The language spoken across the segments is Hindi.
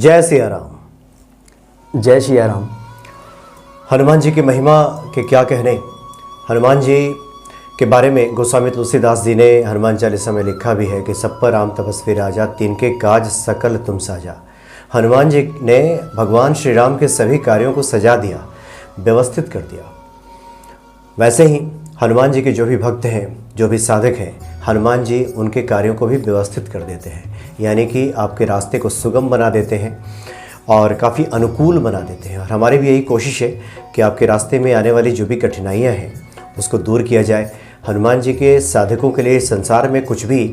जय सिया राम। जय सिया राम। हनुमान जी की महिमा के क्या कहने। हनुमान जी के बारे में गोस्वामी तुलसीदास जी ने हनुमान चालीसा में लिखा भी है कि सब पर राम तपस्वी राजा, तिनके काज सकल तुम साजा। हनुमान जी ने भगवान श्री राम के सभी कार्यों को सजा दिया, व्यवस्थित कर दिया। वैसे ही हनुमान जी के जो भी भक्त हैं, जो भी साधक हैं, हनुमान जी उनके कार्यों को भी व्यवस्थित कर देते हैं, यानी कि आपके रास्ते को सुगम बना देते हैं और काफ़ी अनुकूल बना देते हैं। और हमारी भी यही कोशिश है कि आपके रास्ते में आने वाली जो भी कठिनाइयाँ हैं उसको दूर किया जाए। हनुमान जी के साधकों के लिए संसार में कुछ भी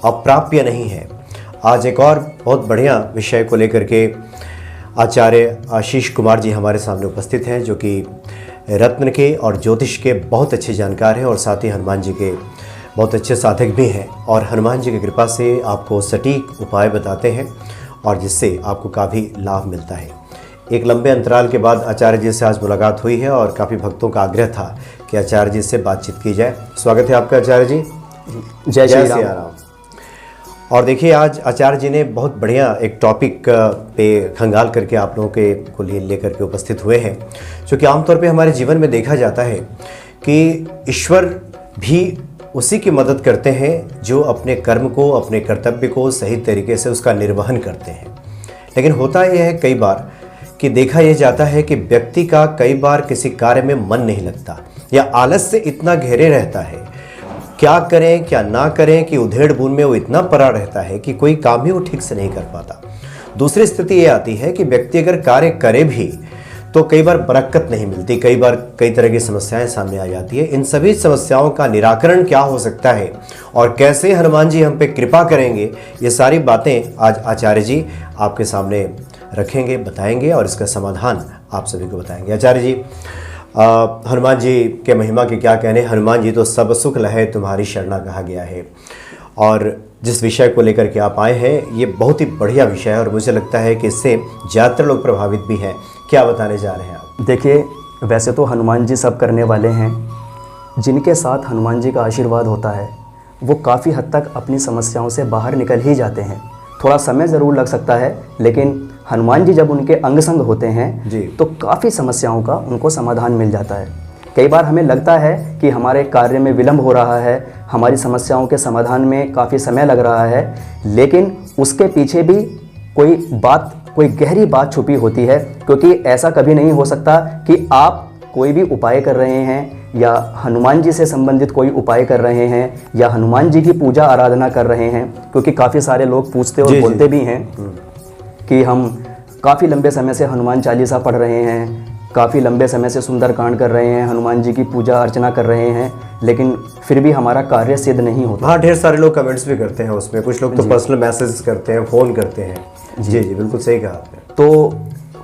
अप्राप्य नहीं है। आज एक और बहुत बढ़िया विषय को लेकर के आचार्य आशीष कुमार जी हमारे सामने उपस्थित हैं, जो कि रत्न के और ज्योतिष के बहुत अच्छे जानकार हैं और साथ ही हनुमान जी के बहुत अच्छे साधक भी हैं और हनुमान जी की कृपा से आपको सटीक उपाय बताते हैं और जिससे आपको काफ़ी लाभ मिलता है। एक लंबे अंतराल के बाद आचार्य जी से आज मुलाकात हुई है और काफ़ी भक्तों का आग्रह था कि आचार्य जी से बातचीत की जाए। स्वागत है आपका आचार्य जी। जय श्री राम। और देखिए, आज आचार्य जी ने बहुत बढ़िया एक टॉपिक पे खंगाल करके आप लोगों के को लिए लेकर के उपस्थित हुए हैं, क्योंकि आमतौर पे हमारे जीवन में देखा जाता है कि ईश्वर भी उसी की मदद करते हैं जो अपने कर्म को, अपने कर्तव्य को सही तरीके से उसका निर्वहन करते हैं। लेकिन होता यह है कई बार कि देखा यह जाता है कि व्यक्ति का कई बार किसी कार्य में मन नहीं लगता या आलस से इतना घेरे रहता है, क्या करें क्या ना करें कि उधेड़ बुन में वो इतना पड़ा रहता है कि कोई काम ही वो ठीक से नहीं कर पाता। दूसरी स्थिति ये आती है कि व्यक्ति अगर कार्य करे भी तो कई बार बरकत नहीं मिलती, कई बार कई तरह की समस्याएं सामने आ जाती है। इन सभी समस्याओं का निराकरण क्या हो सकता है और कैसे हनुमान जी हम पे कृपा करेंगे, ये सारी बातें आज आचार्य जी आपके सामने रखेंगे, बताएंगे और इसका समाधान आप सभी को बताएंगे। आचार्य जी, हनुमान जी के महिमा के क्या कहने। हनुमान जी तो सब सुख लहे तुम्हारी शरणा कहा गया है और जिस विषय को लेकर के आप आए हैं ये बहुत ही बढ़िया विषय है और मुझे लगता है कि इससे ज़्यादातर लोग प्रभावित भी हैं। क्या बताने जा रहे हैं आप? देखिए, वैसे तो हनुमान जी सब करने वाले हैं। जिनके साथ हनुमान जी का आशीर्वाद होता है वो काफ़ी हद तक अपनी समस्याओं से बाहर निकल ही जाते हैं। थोड़ा समय ज़रूर लग सकता है, लेकिन हनुमान जी जब उनके अंग संग होते हैं जी, तो काफ़ी समस्याओं का उनको समाधान मिल जाता है। कई बार हमें लगता है कि हमारे कार्य में विलंब हो रहा है, हमारी समस्याओं के समाधान में काफ़ी समय लग रहा है, लेकिन उसके पीछे भी कोई गहरी बात छुपी होती है। क्योंकि ऐसा कभी नहीं हो सकता कि आप कोई भी उपाय कर रहे हैं या हनुमान जी से संबंधित कोई उपाय कर रहे हैं या हनुमान जी की पूजा आराधना कर रहे हैं। क्योंकि काफ़ी सारे लोग पूछते और बोलते भी हैं कि हम काफ़ी लंबे समय से हनुमान चालीसा पढ़ रहे हैं, काफ़ी लंबे समय से सुंदरकांड कर रहे हैं, हनुमान जी की पूजा अर्चना कर रहे हैं, लेकिन फिर भी हमारा कार्य सिद्ध नहीं होता। हाँ, ढेर सारे लोग कमेंट्स भी करते हैं उसमें, कुछ लोग तो पर्सनल मैसेज करते हैं, फ़ोन करते हैं। जी जी, बिल्कुल सही कहा आपने। तो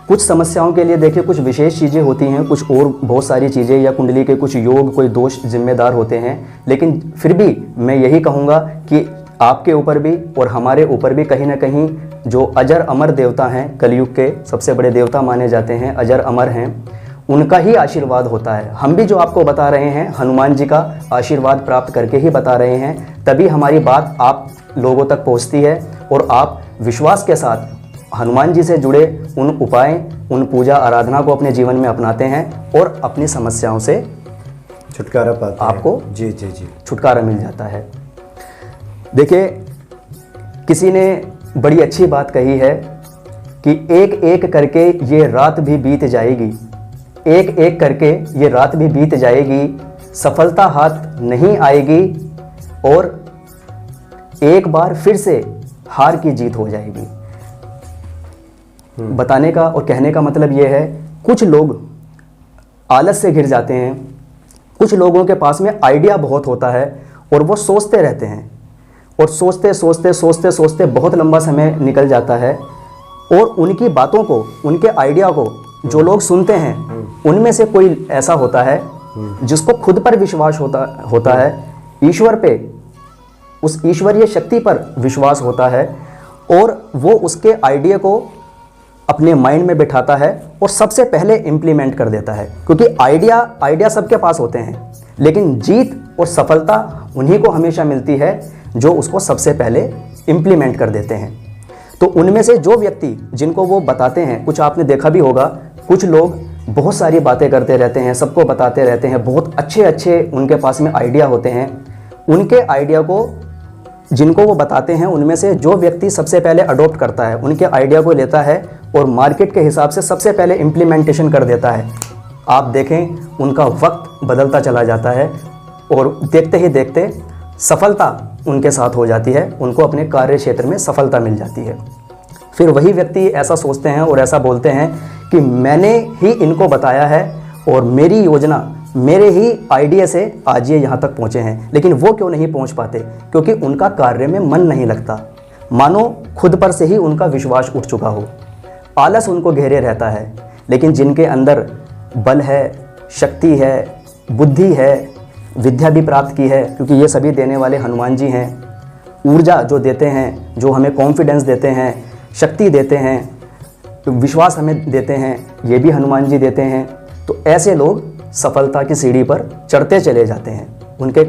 कुछ समस्याओं के लिए देखिए कुछ विशेष चीज़ें होती हैं, कुछ और बहुत सारी चीज़ें या कुंडली के कुछ योग, कोई दोष जिम्मेदार होते हैं। लेकिन फिर भी मैं यही कहूँगा कि आपके ऊपर भी और हमारे ऊपर भी कहीं ना कहीं जो अजर अमर देवता हैं, कलयुग के सबसे बड़े देवता माने जाते हैं, अजर अमर हैं, उनका ही आशीर्वाद होता है। हम भी जो आपको बता रहे हैं हनुमान जी का आशीर्वाद प्राप्त करके ही बता रहे हैं, तभी हमारी बात आप लोगों तक पहुंचती है और आप विश्वास के साथ हनुमान जी से जुड़े उन उपाय, उन पूजा आराधना को अपने जीवन में अपनाते हैं और अपनी समस्याओं से छुटकारा पाते हैं। आपको जी जी जी छुटकारा मिल जाता है। देखिए, किसी ने बड़ी अच्छी बात कही है कि एक एक करके ये रात भी बीत जाएगी, एक एक करके ये रात भी बीत जाएगी, सफलता हाथ नहीं आएगी और एक बार फिर से हार की जीत हो जाएगी। बताने का और कहने का मतलब ये है, कुछ लोग आलस से घिर जाते हैं, कुछ लोगों के पास में आइडिया बहुत होता है और वो सोचते रहते हैं और सोचते बहुत लंबा समय निकल जाता है और उनकी बातों को, उनके आइडिया को जो लोग सुनते हैं उनमें से कोई ऐसा होता है जिसको खुद पर विश्वास होता है, ईश्वर पे, उस ईश्वरीय शक्ति पर विश्वास होता है और वो उसके आइडिया को अपने माइंड में बिठाता है और सबसे पहले इम्प्लीमेंट कर देता है। क्योंकि आइडिया सबके पास होते हैं, लेकिन जीत और सफलता उन्हीं को हमेशा मिलती है जो उसको सबसे पहले इम्प्लीमेंट कर देते हैं। तो उनमें से जो व्यक्ति जिनको वो बताते हैं, कुछ आपने देखा भी होगा, कुछ लोग बहुत सारी बातें करते रहते हैं, सबको बताते रहते हैं, बहुत अच्छे अच्छे उनके पास में आइडिया होते हैं। उनके आइडिया को जिनको वो बताते हैं, उनमें से जो व्यक्ति सबसे पहले अडॉप्ट करता है, उनके आइडिया को लेता है और मार्केट के हिसाब से सबसे पहले इम्प्लीमेंटेशन कर देता है, आप देखें उनका वक्त बदलता चला जाता है और देखते ही देखते सफलता उनके साथ हो जाती है, उनको अपने कार्य क्षेत्र में सफलता मिल जाती है। फिर वही व्यक्ति ऐसा सोचते हैं और ऐसा बोलते हैं कि मैंने ही इनको बताया है और मेरी योजना, मेरे ही आइडिया से आज ये यहाँ तक पहुँचे हैं। लेकिन वो क्यों नहीं पहुँच पाते? क्योंकि उनका कार्य में मन नहीं लगता, मानो खुद पर से ही उनका विश्वास उठ चुका हो, आलस उनको घेरे रहता है। लेकिन जिनके अंदर बल है, शक्ति है, बुद्धि है, विद्या भी प्राप्त की है, क्योंकि ये सभी देने वाले हनुमान जी हैं, ऊर्जा जो देते हैं, जो हमें कॉन्फिडेंस देते हैं, शक्ति देते हैं, विश्वास हमें देते हैं, ये भी हनुमान जी देते हैं। तो ऐसे लोग सफलता की सीढ़ी पर चढ़ते चले जाते हैं, उनके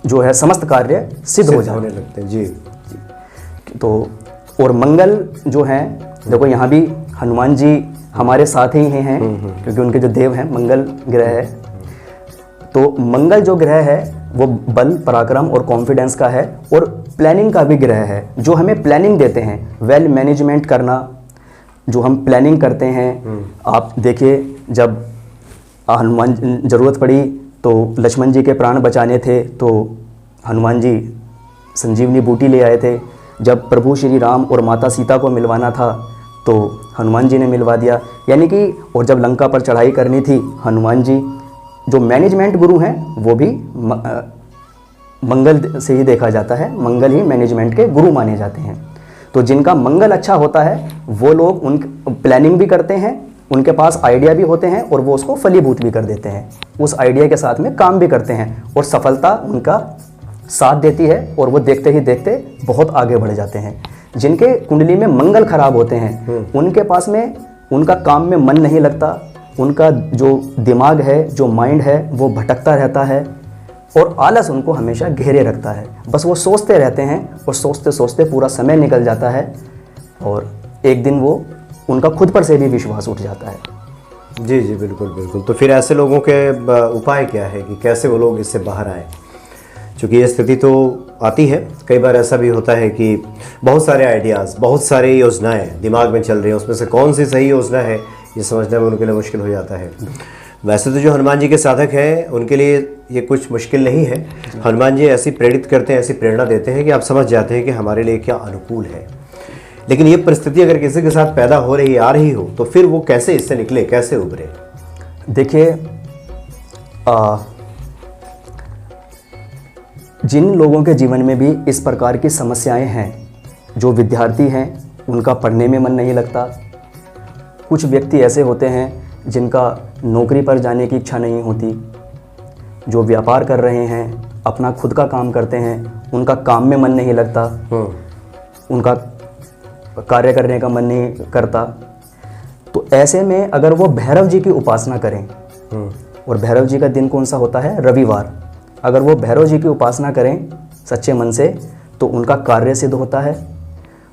जो है समस्त कार्य सिद्ध हो जाने लगते हैं जी। तो और मंगल जो है, देखो यहाँ भी हनुमान जी हमारे साथ ही हैं, क्योंकि उनके जो देव हैं मंगल ग्रह है। तो मंगल जो ग्रह है वो बल, पराक्रम और कॉन्फिडेंस का है और प्लानिंग का भी ग्रह है, जो हमें प्लानिंग देते हैं, वेल मैनेजमेंट करना, जो हम प्लानिंग करते हैं। आप देखिए, जब हनुमान ज़रूरत पड़ी तो लक्ष्मण जी के प्राण बचाने थे तो हनुमान जी संजीवनी बूटी ले आए थे। जब प्रभु श्री राम और माता सीता को मिलवाना था तो हनुमान जी ने मिलवा दिया, यानी कि। और जब लंका पर चढ़ाई करनी थी, हनुमान जी जो मैनेजमेंट गुरु हैं वो भी मंगल से ही देखा जाता है, मंगल ही मैनेजमेंट के गुरु माने जाते हैं। तो जिनका मंगल अच्छा होता है वो लोग उन प्लानिंग भी करते हैं, उनके पास आइडिया भी होते हैं और वो उसको फलीभूत भी कर देते हैं, उस आइडिया के साथ में काम भी करते हैं और सफलता उनका साथ देती है और वो देखते ही देखते बहुत आगे बढ़ जाते हैं। जिनके कुंडली में मंगल खराब होते हैं उनके पास में, उनका काम में मन नहीं लगता, उनका जो दिमाग है, जो माइंड है वो भटकता रहता है और आलस उनको हमेशा घेरे रखता है। बस वो सोचते रहते हैं और सोचते सोचते पूरा समय निकल जाता है और एक दिन वो उनका खुद पर से भी विश्वास उठ जाता है। जी जी, बिल्कुल बिल्कुल। तो फिर ऐसे लोगों के उपाय क्या है कि कैसे वो लोग इससे बाहर आए? क्योंकि ये स्थिति तो आती है, कई बार ऐसा भी होता है कि बहुत सारे आइडियाज़, बहुत सारी योजनाएं दिमाग में चल रही हैं, उसमें से कौन सी सही योजना है ये समझने में उनके लिए मुश्किल हो जाता है। वैसे तो जो हनुमान जी के साधक हैं उनके लिए ये कुछ मुश्किल नहीं है। हनुमान जी ऐसी प्रेरित करते हैं, ऐसी प्रेरणा देते हैं कि आप समझ जाते हैं कि हमारे लिए क्या अनुकूल है। लेकिन ये परिस्थिति अगर किसी के साथ पैदा हो रही, आ रही हो, तो फिर वो कैसे इससे निकले, कैसे उभरे? देखिए, जिन लोगों के जीवन में भी इस प्रकार की समस्याएं हैं, जो विद्यार्थी हैं उनका पढ़ने में मन नहीं लगता, कुछ व्यक्ति ऐसे होते हैं जिनका नौकरी पर जाने की इच्छा नहीं होती, जो व्यापार कर रहे हैं, अपना खुद का काम करते हैं, उनका काम में मन नहीं लगता, उनका कार्य करने का मन नहीं करता। तो ऐसे में अगर वो भैरव जी की उपासना करें, और भैरव जी का दिन कौन सा होता है? रविवार। अगर वो भैरव जी की उपासना करें सच्चे मन से तो उनका कार्य सिद्ध होता है,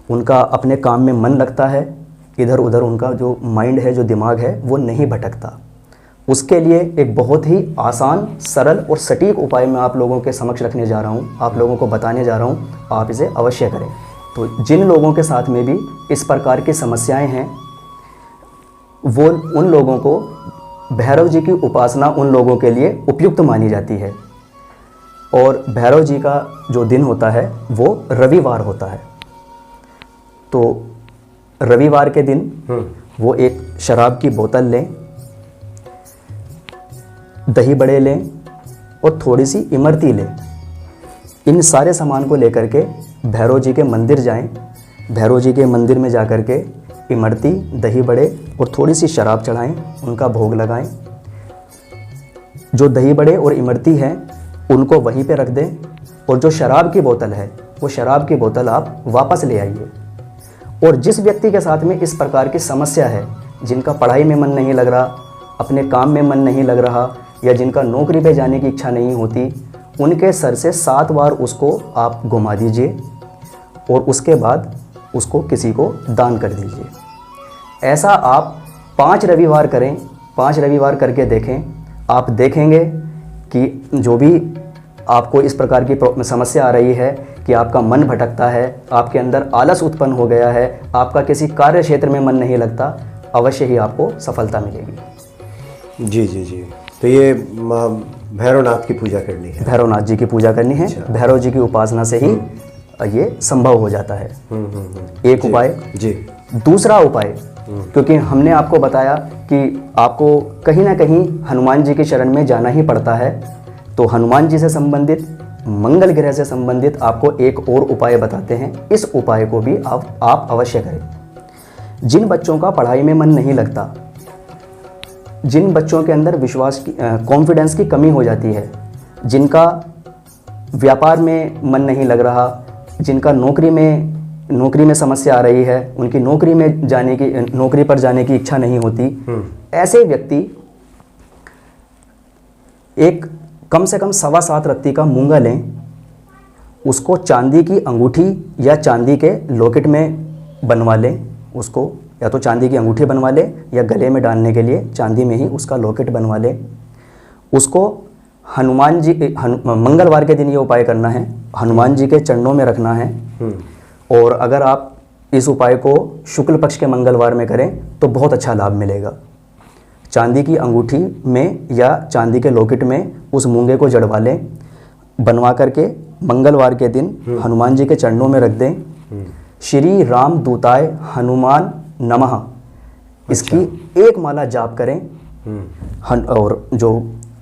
उनका अपने काम में मन लगता है, इधर उधर उनका जो माइंड है, जो दिमाग है वो नहीं भटकता। उसके लिए एक बहुत ही आसान, सरल और सटीक उपाय मैं आप लोगों के समक्ष रखने जा रहा हूँ, आप लोगों को बताने जा रहा हूँ, आप इसे अवश्य करें। तो जिन लोगों के साथ में भी इस प्रकार की समस्याएं हैं, वो उन लोगों को भैरव जी की उपासना उन लोगों के लिए उपयुक्त मानी जाती है। और भैरव जी का जो दिन होता है वो रविवार होता है। तो रविवार के दिन वो एक शराब की बोतल लें, दही बड़े लें और थोड़ी सी इमरती लें। इन सारे सामान को लेकर के भैरव जी के मंदिर जाएं। भैरव जी के मंदिर में जाकर के इमरती, दही बड़े और थोड़ी सी शराब चढ़ाएं, उनका भोग लगाएं। जो दही बड़े और इमरती हैं उनको वहीं पे रख दें और जो शराब की बोतल है वो शराब की बोतल आप वापस ले आइए। और जिस व्यक्ति के साथ में इस प्रकार की समस्या है, जिनका पढ़ाई में मन नहीं लग रहा, अपने काम में मन नहीं लग रहा, या जिनका नौकरी पे जाने की इच्छा नहीं होती, उनके सर से 7 बार उसको आप घुमा दीजिए और उसके बाद उसको किसी को दान कर दीजिए। ऐसा आप 5 रविवार करें, 5 रविवार करके देखें। आप देखेंगे कि जो भी आपको इस प्रकार की समस्या आ रही है कि आपका मन भटकता है, आपके अंदर आलस उत्पन्न हो गया है, आपका किसी कार्य क्षेत्र में मन नहीं लगता, अवश्य ही आपको सफलता मिलेगी। जी जी जी। तो ये भैरवनाथ की पूजा करनी है। भैरवनाथ जी की पूजा करनी है। भैरव जी की उपासना से ही ये संभव हो जाता है। एक उपाय जी। दूसरा उपाय, क्योंकि हमने आपको बताया कि आपको कहीं ना कहीं हनुमान जी के शरण में जाना ही पड़ता है, तो हनुमान जी से संबंधित, मंगल ग्रह से संबंधित आपको एक और उपाय बताते हैं। इस उपाय को भी आप अवश्य करें। जिन बच्चों का पढ़ाई में मन नहीं लगता, जिन बच्चों के अंदर विश्वास की कॉन्फिडेंस की कमी हो जाती है, जिनका व्यापार में मन नहीं लग रहा, जिनका नौकरी में समस्या आ रही है, उनकी नौकरी पर जाने की इच्छा नहीं होती, ऐसे व्यक्ति एक कम से कम 7.25 रत्ती का मूंगा लें, उसको चांदी की अंगूठी या चांदी के लॉकेट में बनवा लें। उसको या तो चांदी की अंगूठी बनवा लें या गले में डालने के लिए चांदी में ही उसका लॉकेट बनवा लें। उसको हनुमान जी मंगलवार के दिन ये उपाय करना है, हनुमान जी के चरणों में रखना है। और अगर आप इस उपाय को शुक्ल पक्ष के मंगलवार में करें तो बहुत अच्छा लाभ मिलेगा। चांदी की अंगूठी में या चांदी के लॉकेट में उस मूंगे को जड़वा लें, बनवा करके मंगलवार के दिन हनुमान जी के चरणों में रख दें। श्री राम दूताय हनुमान नमः, इसकी एक माला जाप करें। और जो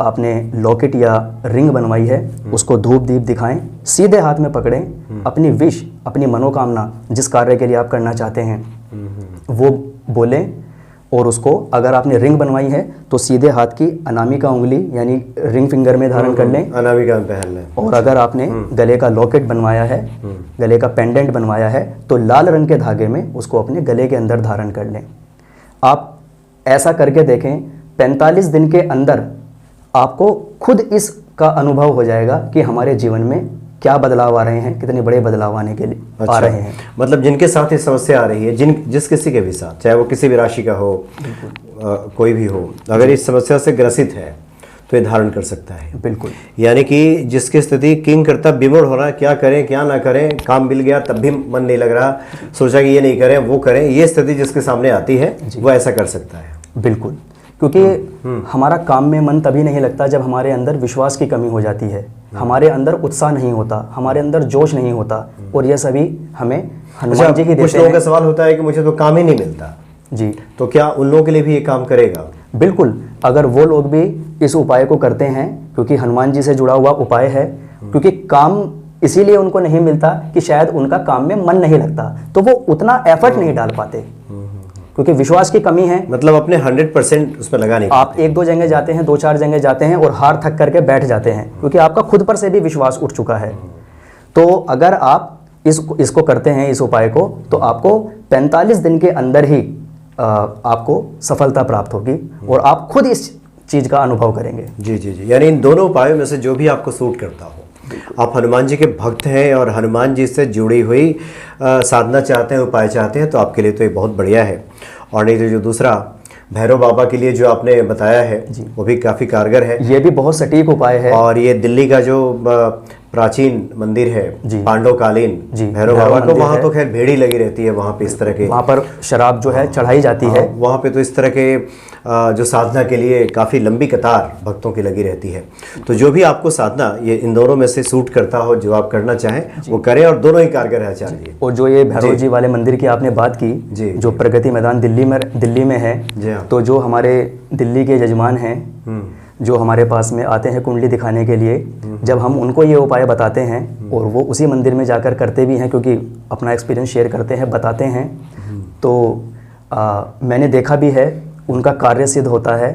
आपने लॉकेट या रिंग बनवाई है उसको धूप दीप दिखाएं, सीधे हाथ में पकड़ें, अपनी विश, अपनी मनोकामना, जिस कार्य के लिए आप करना चाहते हैं वो बोलें। और उसको अगर आपने रिंग बनवाई है तो सीधे हाथ की अनामिका उंगली यानी रिंग फिंगर में धारण कर लें, अनामिका में पहन लें। और अगर आपने गले का लॉकेट बनवाया है, गले का पेंडेंट बनवाया है, तो लाल रंग के धागे में उसको अपने गले के अंदर धारण कर लें। आप ऐसा करके देखें, 45 दिन के अंदर आपको खुद इसका अनुभव हो जाएगा कि हमारे जीवन में क्या बदलाव आ रहे हैं, कितने बड़े बदलाव आने के लिए आ रहे हैं। मतलब जिनके साथ ये समस्या आ रही है, जिस किसी के भी साथ, चाहे वो किसी भी राशि का हो, कोई भी हो, अगर इस समस्या से ग्रसित है तो ये धारण कर सकता है। बिल्कुल। यानी कि जिसकी स्थिति किंग करता विमूढ़ हो रहा है, क्या करें क्या ना करें, काम मिल गया तब भी मन नहीं लग रहा, सोचा कि ये नहीं करें वो करें, ये स्थिति जिसके सामने आती है वो ऐसा कर सकता है। बिल्कुल, क्योंकि हमारा काम में मन तभी नहीं लगता जब हमारे अंदर विश्वास की कमी हो जाती है, हमारे अंदर उत्साह नहीं होता, हमारे अंदर जोश नहीं होता, और ये सभी हमें हनुमान जी ही देते हैं। कुछ लोगों का सवाल होता है कि मुझे तो काम ही नहीं मिलता जी, तो क्या उन लोगों के लिए भी ये काम करेगा? बिल्कुल, अगर वो लोग भी इस उपाय को करते हैं, क्योंकि हनुमान जी से जुड़ा हुआ उपाय है, क्योंकि काम इसीलिए उनको नहीं मिलता कि शायद उनका काम में मन नहीं लगता, तो वो उतना एफर्ट नहीं डाल पाते क्योंकि विश्वास की कमी है। मतलब अपने 100% उसमें लगा नहीं। आप 1-2 जगह जाते हैं, 2-4 जगह जाते हैं और हार थक करके बैठ जाते हैं, क्योंकि आपका खुद पर से भी विश्वास उठ चुका है। तो अगर आप इसको करते हैं, इस उपाय को, तो आपको 45 दिन के अंदर ही आपको सफलता प्राप्त होगी और आप खुद इस चीज़ का अनुभव करेंगे। जी जी जी। यानी इन दोनों उपायों में से जो भी आपको सूट करता हो, आप हनुमान जी के भक्त हैं और हनुमान जी से जुड़ी हुई साधना चाहते हैं, उपाय चाहते हैं, तो आपके लिए तो ये बहुत बढ़िया है। और नहीं तो जो दूसरा भैरव बाबा के लिए जो आपने बताया है वो भी काफ़ी कारगर है। ये भी बहुत सटीक उपाय है। और ये दिल्ली का जो प्राचीन मंदिर है पांडवकालीन भैरव बाबा, तो वहाँ तो खैर भीड़ ही लगी रहती है, वहाँ पे इस तरह के, वहाँ पर शराब जो है चढ़ाई जाती है, वहाँ पे तो इस तरह के जो साधना के लिए काफ़ी लंबी कतार भक्तों की लगी रहती है। तो जो भी आपको साधना ये इन दोनों में से सूट करता हो, जो आप करना चाहें वो करें, और दोनों ही कारगर है आचार्य जी। और जो ये भैरव जी वाले मंदिर की आपने बात की, जो प्रगति मैदान दिल्ली में है, तो जो हमारे दिल्ली के यजमान हैं जो हमारे पास में आते हैं कुंडली दिखाने के लिए, जब हम उनको ये उपाय बताते हैं और वो उसी मंदिर में जाकर करते भी हैं, क्योंकि अपना एक्सपीरियंस शेयर करते हैं, बताते हैं, तो मैंने देखा भी है उनका कार्य सिद्ध होता है।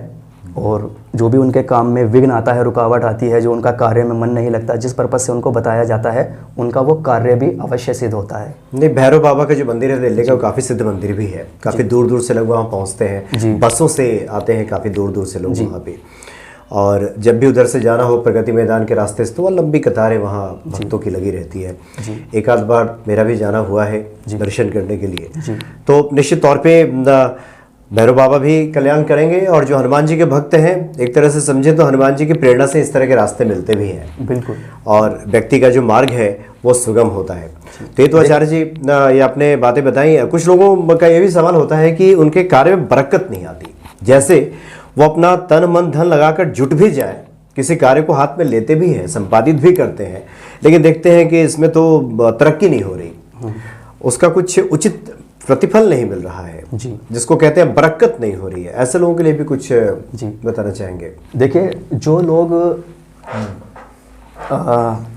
और जो भी उनके काम में विघ्न आता है, रुकावट आती है, जो उनका कार्य में मन नहीं लगता, जिस पर्पज़ से उनको बताया जाता है, उनका वो कार्य भी अवश्य सिद्ध होता है। नहीं, भैरव बाबा का जो मंदिर है दिल्ली का, वो काफ़ी सिद्ध मंदिर भी है, काफ़ी दूर दूर से लोग वहाँ पहुँचते हैं, बसों से आते हैं काफ़ी दूर दूर से लोग वहाँ पे। और जब भी उधर से जाना हो प्रगति मैदान के रास्ते से तो वह लंबी कतारें वहाँ भक्तों की लगी रहती है। एक आध बार मेरा भी जाना हुआ है दर्शन करने के लिए। तो निश्चित तौर पे भैरव बाबा भी कल्याण करेंगे, और जो हनुमान जी के भक्त हैं एक तरह से समझें तो हनुमान जी की प्रेरणा से इस तरह के रास्ते मिलते भी हैं। बिल्कुल। और व्यक्ति का जो मार्ग है वो सुगम होता है। तो ये तो आचार्य जी ये आपने बातें बताई। कुछ लोगों का ये भी सवाल होता है कि उनके कार्य में बरकत नहीं आती, जैसे वो अपना तन मन धन लगाकर जुट भी जाए, किसी कार्य को हाथ में लेते भी हैं, संपादित भी करते हैं, लेकिन देखते हैं कि इसमें तो तरक्की नहीं हो रही, उसका कुछ उचित प्रतिफल नहीं मिल रहा है जी, जिसको कहते हैं बरकत नहीं हो रही है। ऐसे लोगों के लिए भी कुछ जी बताना चाहेंगे? देखिए, जो लोग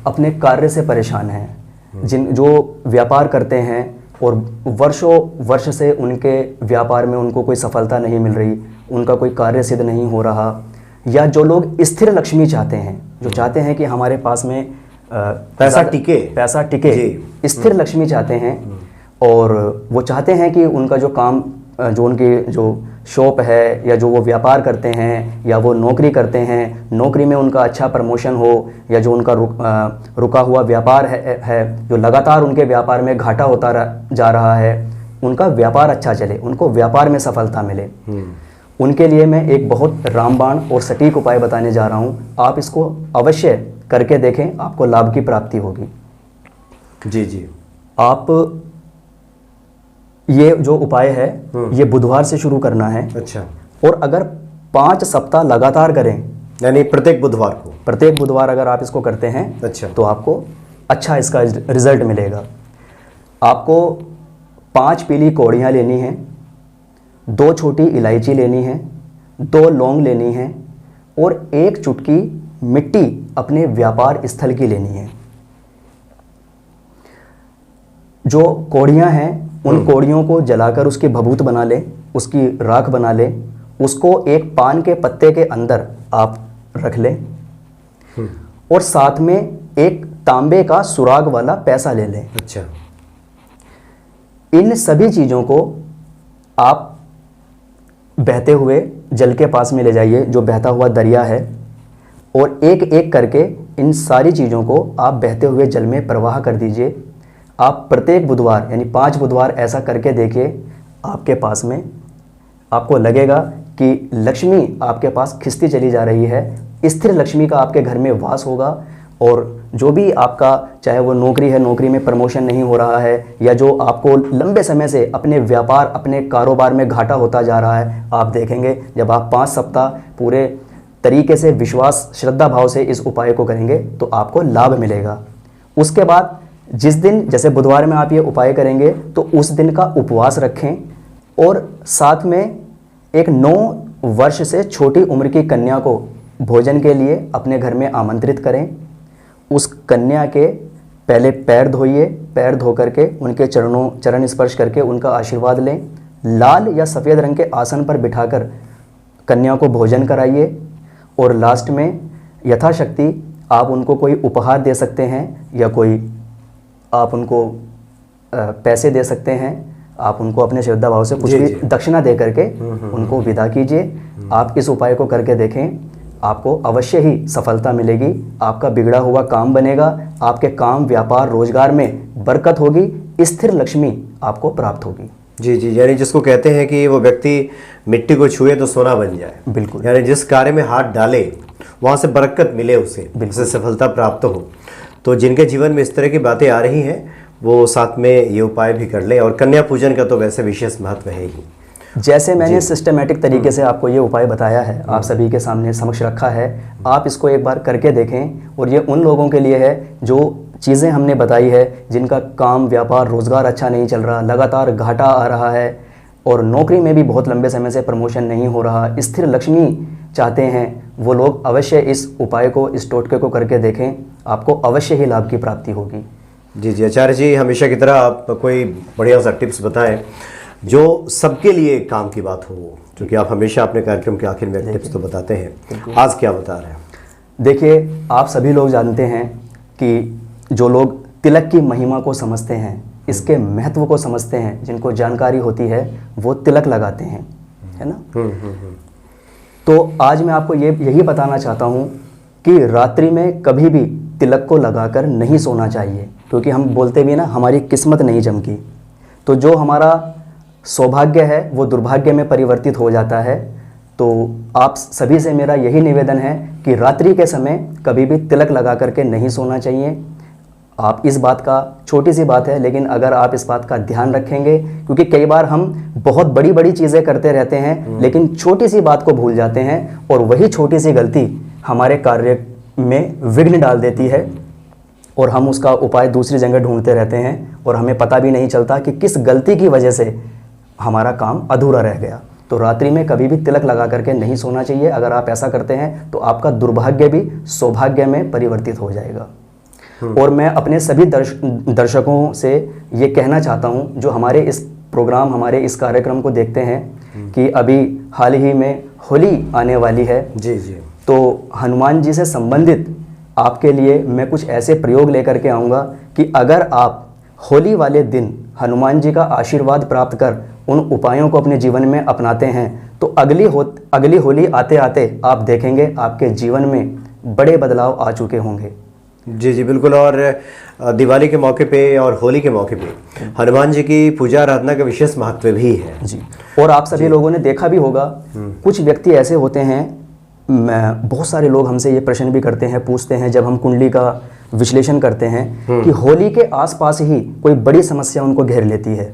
अपने कार्य से परेशान हैं, जो व्यापार करते हैं और वर्षों वर्ष से उनके व्यापार में उनको कोई सफलता नहीं मिल रही, उनका कोई कार्य सिद्ध नहीं हो रहा, या जो लोग स्थिर लक्ष्मी चाहते हैं, जो चाहते हैं कि हमारे पास में पैसा टिके, स्थिर लक्ष्मी चाहते हैं, और वो चाहते हैं कि उनका जो काम, जो उनकी जो शॉप है या जो वो व्यापार करते हैं या वो नौकरी करते हैं, नौकरी में उनका अच्छा प्रमोशन हो, या जो उनका रुका हुआ व्यापार है जो लगातार उनके व्यापार में घाटा होता जा रहा है, उनका व्यापार अच्छा चले, उनको व्यापार में सफलता मिले। उनके लिए मैं एक बहुत रामबाण और सटीक उपाय बताने जा रहा हूँ। आप इसको अवश्य करके देखें, आपको लाभ की प्राप्ति होगी। जी जी। आप ये जो उपाय है ये बुधवार से शुरू करना है। अच्छा। और अगर 5 सप्ताह लगातार करें, यानी प्रत्येक बुधवार अगर आप इसको करते हैं, अच्छा, तो आपको अच्छा इसका रिजल्ट मिलेगा। आपको 5 पीली कौड़ियाँ लेनी हैं, 2 छोटी इलायची लेनी है, 2 लौंग लेनी है, और 1 चुटकी मिट्टी अपने व्यापार स्थल की लेनी है। जो कौड़ियाँ हैं उन कौड़ियों को जलाकर उसकी भभूत बना ले, उसकी राख बना ले, उसको एक पान के पत्ते के अंदर आप रख लें, और साथ में एक तांबे का सुराग वाला पैसा ले लें। अच्छा। इन सभी चीज़ों को आप बहते हुए जल के पास में ले जाइए, जो बहता हुआ दरिया है, और एक एक करके इन सारी चीज़ों को आप बहते हुए जल में प्रवाह कर दीजिए। आप प्रत्येक बुधवार यानी 5 बुधवार ऐसा करके देखिए, आपके पास में आपको लगेगा कि लक्ष्मी आपके पास खिसती चली जा रही है, स्थिर लक्ष्मी का आपके घर में वास होगा। और जो भी आपका, चाहे वो नौकरी है, नौकरी में प्रमोशन नहीं हो रहा है, या जो आपको लंबे समय से अपने व्यापार, अपने कारोबार में घाटा होता जा रहा है, आप देखेंगे जब आप 5 सप्ताह पूरे तरीके से विश्वास, श्रद्धा भाव से इस उपाय को करेंगे तो आपको लाभ मिलेगा। उसके बाद जिस दिन, जैसे बुधवार में आप ये उपाय करेंगे तो उस दिन का उपवास रखें, और साथ में एक 9 वर्ष से छोटी उम्र की कन्या को भोजन के लिए अपने घर में आमंत्रित करें। उस कन्या के पहले पैर धोइए, पैर धो करके उनके चरण स्पर्श करके उनका आशीर्वाद लें। लाल या सफ़ेद रंग के आसन पर बिठाकर कन्या को भोजन कराइए, और लास्ट में यथाशक्ति आप उनको कोई उपहार दे सकते हैं, या कोई आप उनको पैसे दे सकते हैं, आप उनको अपने श्रद्धा भाव से कुछ भी दक्षिणा दे करके उनको विदा कीजिए। आप इस उपाय को करके देखें, आपको अवश्य ही सफलता मिलेगी, आपका बिगड़ा हुआ काम बनेगा, आपके काम, व्यापार, रोजगार में बरकत होगी, स्थिर लक्ष्मी आपको प्राप्त होगी। जी जी, यानी जिसको कहते हैं कि वो व्यक्ति मिट्टी को छुए तो सोना बन जाए। बिल्कुल। यानी जिस कार्य में हाथ डाले वहाँ से बरकत मिले, उसे सफलता प्राप्त हो। तो जिनके जीवन में इस तरह की बातें आ रही हैं वो साथ में ये उपाय भी कर लें। और कन्या पूजन का तो वैसे विशेष महत्व है ही। जैसे मैंने सिस्टमेटिक तरीके से आपको ये उपाय बताया है, आप सभी के सामने समक्ष रखा है, आप इसको एक बार करके देखें। और ये उन लोगों के लिए है जो चीज़ें हमने बताई है, जिनका काम, व्यापार, रोज़गार अच्छा नहीं चल रहा, लगातार घाटा आ रहा है, और नौकरी में भी बहुत लंबे समय से प्रमोशन नहीं हो रहा, स्थिर लक्ष्मी चाहते हैं, वो लोग अवश्य इस उपाय को, इस टोटके को करके देखें, आपको अवश्य ही लाभ की प्राप्ति होगी। जी जी आचार्य जी, हमेशा की तरह आप कोई बढ़िया सा टिप्स बताएं जो सबके लिए काम की बात हो, क्योंकि आप हमेशा अपने कार्यक्रम के आखिर में टिप्स तो बताते हैं। आज क्या बता रहे हैं? देखिए, आप सभी लोग जानते हैं कि जो लोग तिलक की महिमा को समझते हैं, इसके महत्व को समझते हैं, जिनको जानकारी होती है, वो तिलक लगाते हैं, है ना। तो आज मैं आपको यही बताना चाहता हूँ कि रात्रि में कभी भी तिलक को लगाकर नहीं सोना चाहिए, क्योंकि हम बोलते भी ना हमारी किस्मत नहीं चमकी, तो जो हमारा सौभाग्य है वो दुर्भाग्य में परिवर्तित हो जाता है। तो आप सभी से मेरा यही निवेदन है कि रात्रि के समय कभी भी तिलक लगा करके नहीं सोना चाहिए। आप इस बात का, छोटी सी बात है लेकिन अगर आप इस बात का ध्यान रखेंगे, क्योंकि कई बार हम बहुत बड़ी बड़ी चीज़ें करते रहते हैं लेकिन छोटी सी बात को भूल जाते हैं और वही छोटी सी गलती हमारे कार्य में विघ्न डाल देती है और हम उसका उपाय दूसरी जगह ढूंढते रहते हैं और हमें पता भी नहीं चलता कि किस गलती की वजह से हमारा काम अधूरा रह गया। तो रात्रि में कभी भी तिलक लगा करके नहीं सोना चाहिए। अगर आप ऐसा करते हैं तो आपका दुर्भाग्य भी सौभाग्य में परिवर्तित हो जाएगा। और मैं अपने सभी दर्शकों से ये कहना चाहता हूँ जो हमारे इस प्रोग्राम, हमारे इस कार्यक्रम को देखते हैं, कि अभी हाल ही में होली आने वाली है। जी जी। तो हनुमान जी से संबंधित आपके लिए मैं कुछ ऐसे प्रयोग लेकर के आऊँगा कि अगर आप होली वाले दिन हनुमान जी का आशीर्वाद प्राप्त कर उन उपायों को अपने जीवन में अपनाते हैं तो अगली होली आते आते आप देखेंगे आपके जीवन में बड़े बदलाव आ चुके होंगे। जी जी बिल्कुल। और दिवाली के मौके पे और होली के मौके पे हनुमान जी की पूजा आराधना का विशेष महत्व भी है जी। और आप सभी लोगों ने देखा भी होगा, कुछ व्यक्ति ऐसे होते हैं, बहुत सारे लोग हमसे ये प्रश्न भी करते हैं, पूछते हैं जब हम कुंडली का विश्लेषण करते हैं कि होली के आसपास ही कोई बड़ी समस्या उनको घेर लेती है,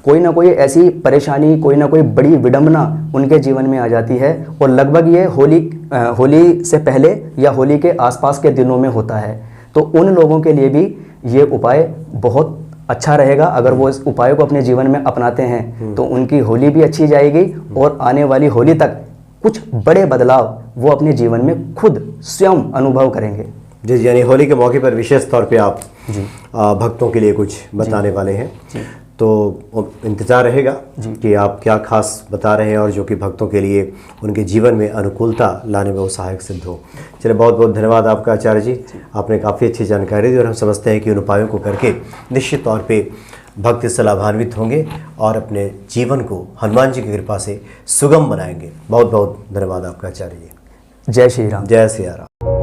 कोई ना कोई ऐसी परेशानी, कोई ना कोई बड़ी विडंबना उनके जीवन में आ जाती है और लगभग ये होली से पहले या होली के आसपास के दिनों में होता है। तो उन लोगों के लिए भी ये उपाय बहुत अच्छा रहेगा। अगर वो इस उपाय को अपने जीवन में अपनाते हैं तो उनकी होली भी अच्छी जाएगी और आने वाली होली तक कुछ बड़े बदलाव वो अपने जीवन में खुद स्वयं अनुभव करेंगे। जी जी। यानी होली के मौके पर विशेष तौर पे आप भक्तों के लिए कुछ बताने वाले हैं, तो इंतज़ार रहेगा कि आप क्या खास बता रहे हैं और जो कि भक्तों के लिए उनके जीवन में अनुकूलता लाने में वो सहायक सिद्ध हो। चलिए, बहुत बहुत धन्यवाद आपका आचार्य जी, आपने काफ़ी अच्छी जानकारी दी और हम समझते हैं कि उन उपायों को करके निश्चित तौर पे भक्त इससे लाभान्वित होंगे और अपने जीवन को हनुमान जी की कृपा से सुगम बनाएंगे। बहुत बहुत धन्यवाद आपका आचार्य जी। जय श्री राम। जय सिया राम।